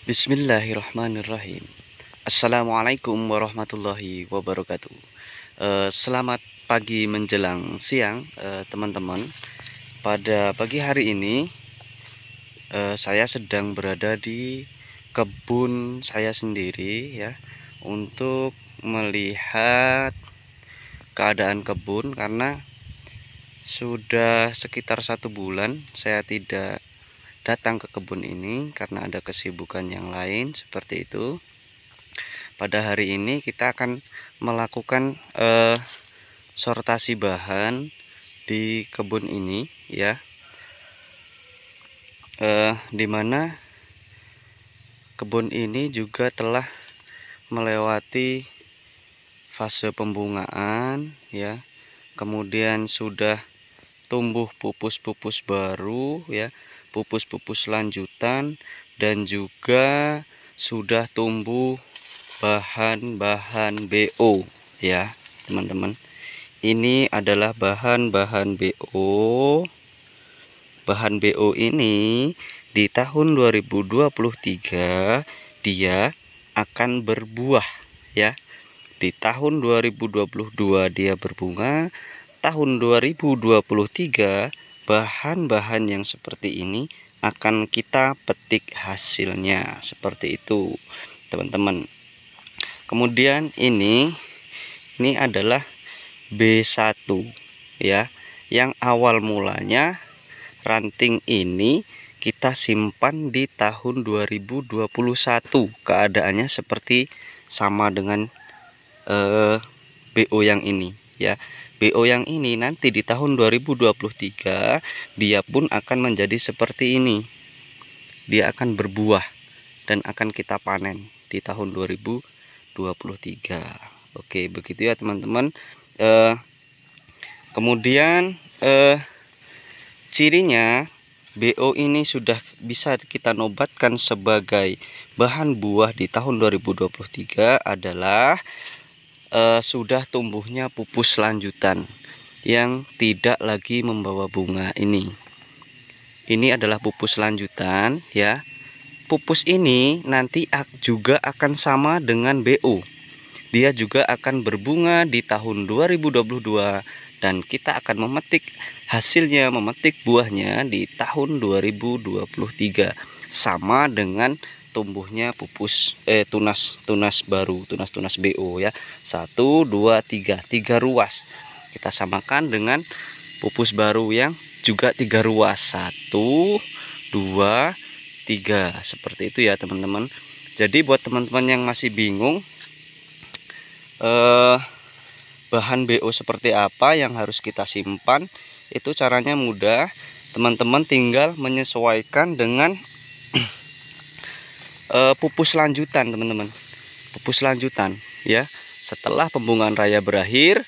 Bismillahirrahmanirrahim. Assalamualaikum warahmatullahi wabarakatuh. Selamat pagi menjelang siang, teman-teman. Pada pagi hari ini, saya sedang berada di kebun saya sendiri, ya, untuk melihat keadaan kebun karena sudah sekitar 1 bulan saya tidak datang ke kebun ini karena ada kesibukan yang lain seperti itu. Pada hari ini kita akan melakukan sortasi bahan di kebun ini, ya, dimana kebun ini juga telah melewati fase pembungaan, ya, kemudian sudah tumbuh pupus-pupus baru, ya, pupus-pupus lanjutan, dan juga sudah tumbuh bahan-bahan BO, ya teman-teman. Ini adalah bahan-bahan BO. Bahan BO ini di tahun 2023 dia akan berbuah, ya. Di tahun 2022 dia berbunga. Tahun 2023 bahan-bahan yang seperti ini akan kita petik hasilnya seperti itu, teman-teman. Kemudian ini adalah B1, ya, yang awal mulanya ranting ini kita simpan di tahun 2021. Keadaannya seperti sama dengan BO yang ini, ya. BO yang ini nanti di tahun 2023 dia pun akan menjadi seperti ini. Dia akan berbuah dan akan kita panen di tahun 2023. Oke, begitu ya teman-teman. Kemudian cirinya BO ini sudah bisa kita nobatkan sebagai bahan buah di tahun 2023 adalah sudah tumbuhnya pupus lanjutan yang tidak lagi membawa bunga ini. Ini adalah pupus lanjutan, ya. Pupus ini nanti juga akan sama dengan BO. Dia juga akan berbunga di tahun 2022 dan kita akan memetik hasilnya, memetik buahnya di tahun 2023 sama dengan tumbuhnya pupus tunas baru, tunas BO, ya. 1, 2, 3 ruas kita samakan dengan pupus baru yang juga 3 ruas. 1, 2, 3 seperti itu ya teman-teman. Jadi buat teman-teman yang masih bingung bahan BO seperti apa yang harus kita simpan, itu caranya mudah. Teman-teman tinggal menyesuaikan dengan pupus lanjutan, teman-teman. Pupus lanjutan, ya. Setelah pembungaan raya berakhir,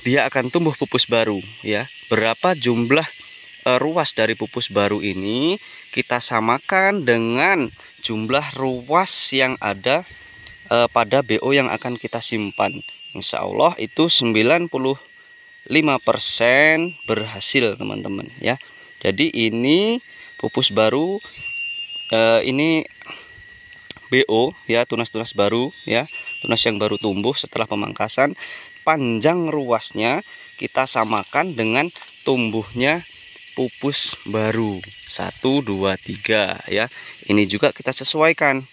dia akan tumbuh pupus baru, ya. Berapa jumlah ruas dari pupus baru ini kita samakan dengan jumlah ruas yang ada pada BO yang akan kita simpan. Insya Allah itu 95% berhasil, teman-teman, ya. Jadi ini pupus baru, ini BO, ya, tunas-tunas baru, ya, tunas yang baru tumbuh setelah pemangkasan. Panjang ruasnya kita samakan dengan tumbuhnya pupus baru. 1, 2, 3, ya. Ini juga kita sesuaikan.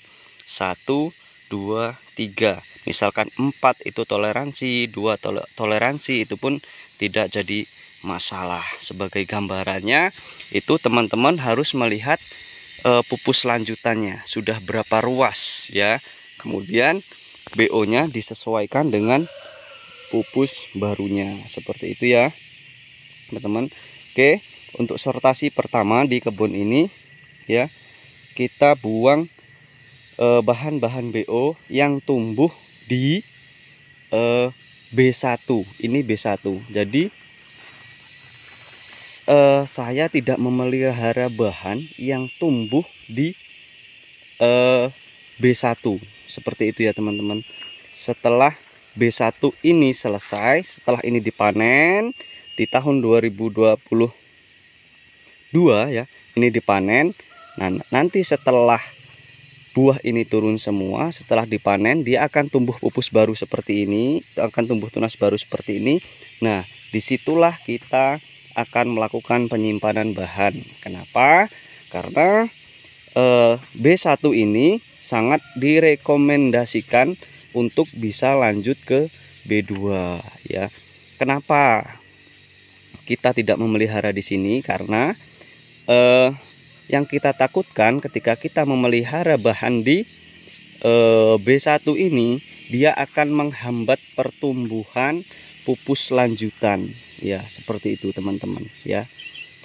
1, 2, 3. Misalkan 4 itu toleransi, 2 toleransi, itu pun tidak jadi masalah. Sebagai gambarannya itu teman-teman harus melihat pupus lanjutannya sudah berapa ruas, ya. Kemudian BO nya disesuaikan dengan pupus barunya seperti itu, ya teman-teman. Oke, untuk sortasi pertama di kebun ini, ya, kita buang bahan-bahan BO yang tumbuh di B1. Ini B1. Jadi saya tidak memelihara bahan yang tumbuh di B1 seperti itu, ya teman-teman. Setelah B1 ini selesai, setelah ini dipanen di tahun 2022, ya, ini dipanen. Nah, nanti setelah buah ini turun semua, setelah dipanen dia akan tumbuh pupus baru seperti ini, akan tumbuh tunas baru seperti ini. Nah, disitulah kita akan melakukan penyimpanan bahan. Kenapa? Karena B1 ini sangat direkomendasikan untuk bisa lanjut ke B2 ya. Kenapa kita tidak memelihara di sini? Karena yang kita takutkan ketika kita memelihara bahan di B1 ini, dia akan menghambat pertumbuhan pupus lanjutan ya, seperti itu teman-teman ya.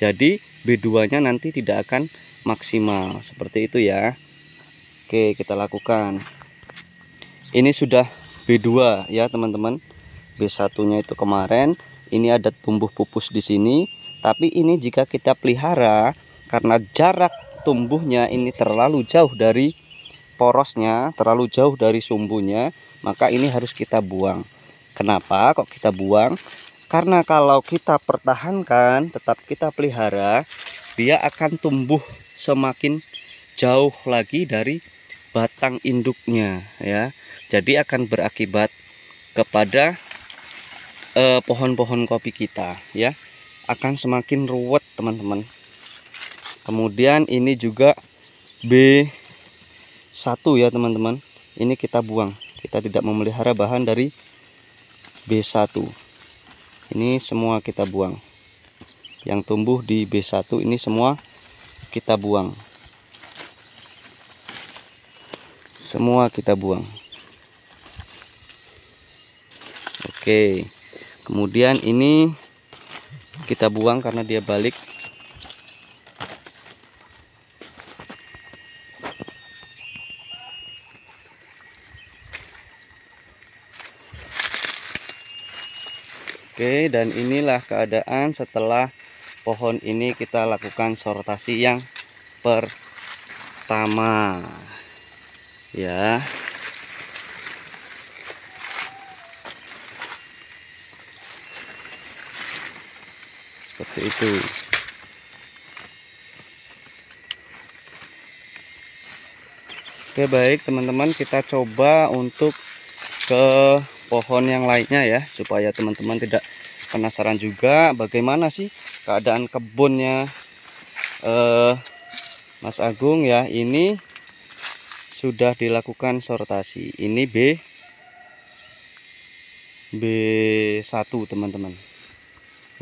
Jadi B2-nya nanti tidak akan maksimal seperti itu ya. Oke, kita lakukan. Ini sudah B2 ya teman-teman. B1-nya itu kemarin, ini ada tumbuh pupus di sini, tapi ini jika kita pelihara karena jarak tumbuhnya ini terlalu jauh dari porosnya, terlalu jauh dari sumbunya, maka ini harus kita buang. Kenapa kok kita buang? Karena kalau kita pertahankan, tetap kita pelihara, dia akan tumbuh semakin jauh lagi dari batang induknya ya. Jadi akan berakibat kepada pohon-pohon kopi kita ya, akan semakin ruwet teman-teman. Kemudian ini juga B1 ya teman-teman, ini kita buang, kita tidak memelihara bahan dari B1. Ini semua kita buang, yang tumbuh di B1 ini semua kita buang, semua kita buang. Oke, kemudian ini kita buang karena dia balik. Oke, dan inilah keadaan setelah pohon ini kita lakukan sortasi yang pertama ya. Seperti itu. Oke, baik teman-teman, kita coba untuk ke pohon yang lainnya ya, supaya teman-teman tidak penasaran juga bagaimana sih keadaan kebunnya Mas Agung ya. Ini sudah dilakukan sortasi, ini B1 teman-teman.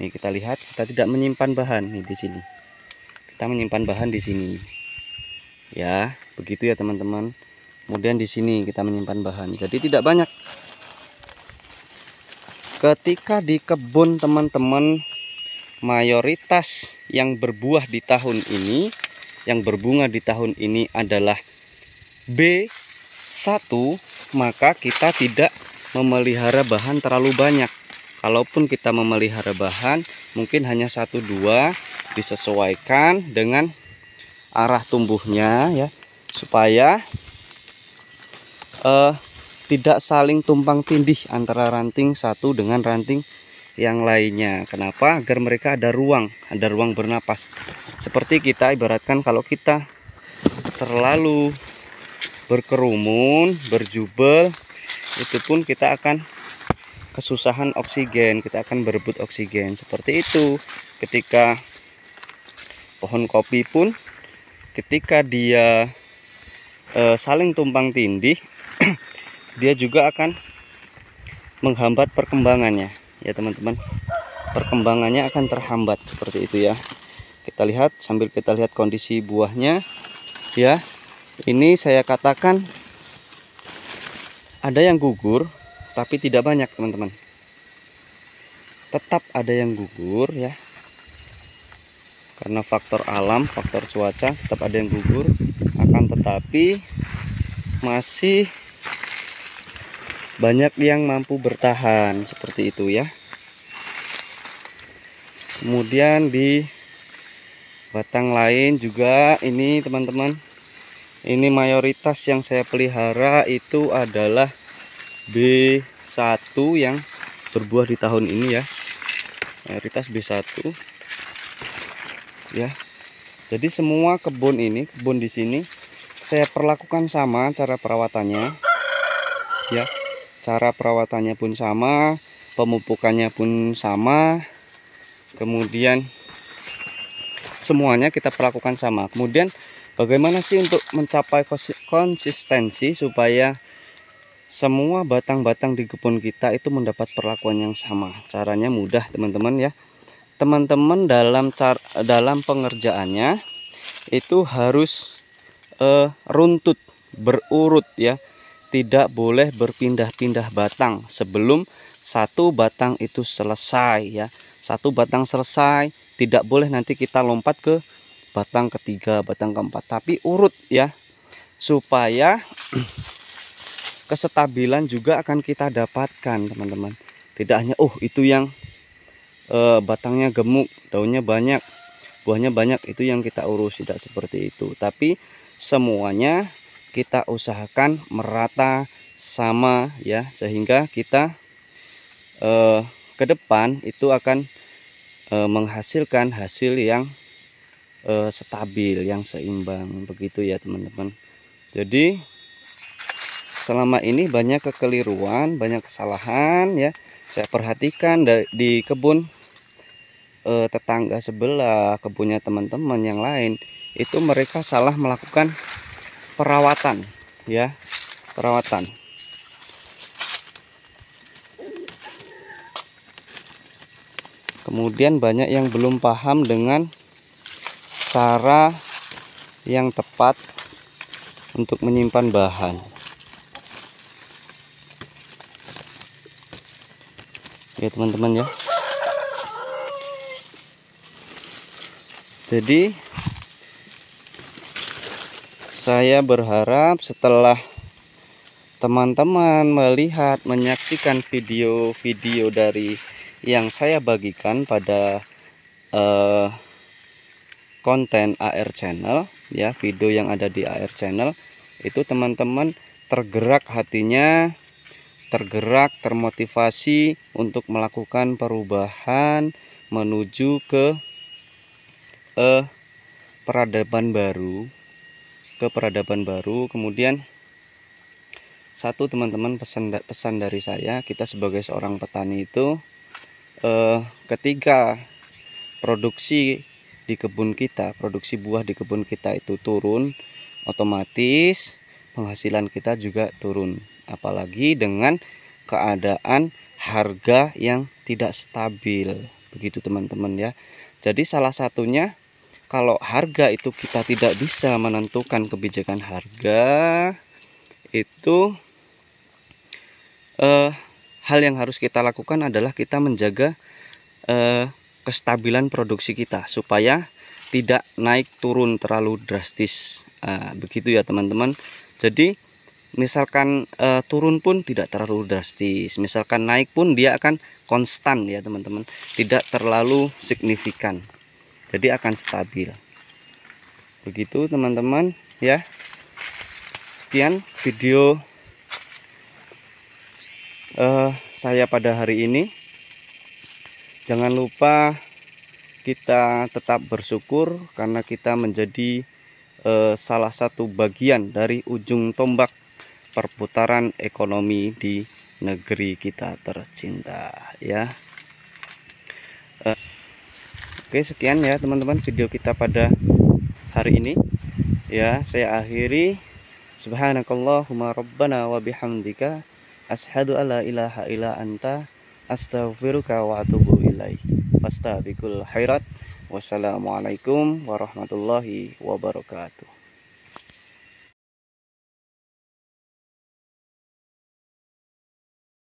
Nih kita lihat, kita tidak menyimpan bahan nih di sini, kita menyimpan bahan di sini ya, begitu ya teman-teman. Kemudian di sini kita menyimpan bahan, jadi tidak banyak. Ketika di kebun teman-teman, mayoritas yang berbuah di tahun ini, yang berbunga di tahun ini adalah B1, maka kita tidak memelihara bahan terlalu banyak. Kalaupun kita memelihara bahan, mungkin hanya 1-2, disesuaikan dengan arah tumbuhnya ya, supaya tidak saling tumpang tindih antara ranting satu dengan ranting yang lainnya. Kenapa? Agar mereka ada ruang bernapas. Seperti kita ibaratkan, kalau kita terlalu berkerumun, berjubel, itu pun kita akan kesusahan oksigen, kita akan berebut oksigen. Seperti itu ketika pohon kopi pun, ketika dia saling tumpang tindih, dia juga akan menghambat perkembangannya ya teman-teman. Perkembangannya akan terhambat seperti itu ya. Kita lihat, sambil kita lihat kondisi buahnya ya. Ini saya katakan ada yang gugur, tapi tidak banyak teman-teman. Tetap ada yang gugur ya, karena faktor alam, faktor cuaca, tetap ada yang gugur. Akan tetapi masih banyak yang mampu bertahan seperti itu ya. Kemudian di batang lain juga ini teman-teman, ini mayoritas yang saya pelihara itu adalah B1 yang berbuah di tahun ini ya, mayoritas B1 ya. Jadi semua kebun ini, kebun di sini saya perlakukan sama cara perawatannya ya. Cara perawatannya pun sama, pemupukannya pun sama, kemudian semuanya kita perlakukan sama. Kemudian bagaimana sih untuk mencapai konsistensi supaya semua batang-batang di kebun kita itu mendapat perlakuan yang sama? Caranya mudah teman-teman ya. Teman-teman dalam pengerjaannya itu harus runtut, berurut ya. Tidak boleh berpindah-pindah batang sebelum satu batang itu selesai ya. Satu batang selesai, tidak boleh nanti kita lompat ke batang ketiga, batang keempat, tapi urut ya, supaya kestabilan juga akan kita dapatkan teman-teman. Tidak hanya itu yang batangnya gemuk, daunnya banyak, buahnya banyak, itu yang kita urus. Tidak seperti itu, tapi semuanya kita usahakan merata sama ya, sehingga kita ke depan itu akan menghasilkan hasil yang stabil, yang seimbang, begitu ya teman-teman. Jadi selama ini banyak kekeliruan, banyak kesalahan ya. Saya perhatikan di kebun tetangga sebelah, kebunnya teman-teman yang lain, itu mereka salah melakukan perawatan ya, perawatan. Kemudian banyak yang belum paham dengan cara yang tepat untuk menyimpan bahan. Ya teman-teman ya. Jadi saya berharap setelah teman-teman melihat, menyaksikan video-video dari yang saya bagikan pada konten AR Channel ya, video yang ada di AR Channel, itu teman-teman tergerak hatinya, tergerak, termotivasi untuk melakukan perubahan menuju ke peradaban baru, Kemudian satu teman-teman, pesan dari saya, kita sebagai seorang petani itu ketika produksi di kebun kita, produksi buah di kebun kita itu turun, otomatis penghasilan kita juga turun, apalagi dengan keadaan harga yang tidak stabil, begitu teman-teman ya. Jadi salah satunya, kalau harga itu kita tidak bisa menentukan kebijakan harga, itu hal yang harus kita lakukan adalah kita menjaga kestabilan produksi kita supaya tidak naik turun terlalu drastis. Begitu ya teman-teman. Jadi misalkan turun pun tidak terlalu drastis, misalkan naik pun dia akan konstan ya teman-teman, tidak terlalu signifikan, jadi akan stabil. Begitu teman-teman ya. Sekian video saya pada hari ini. Jangan lupa kita tetap bersyukur karena kita menjadi salah satu bagian dari ujung tombak perputaran ekonomi di negeri kita tercinta ya. Oke, sekian ya teman-teman video kita pada hari ini ya. Saya akhiri, subhanakallahumma rabbana wa bihamdika asyhadu alla ilaha illa anta astaghfiruka wa atubu ilaik. Fastabiqul khairat. Wassalamualaikum warahmatullahi wabarakatuh.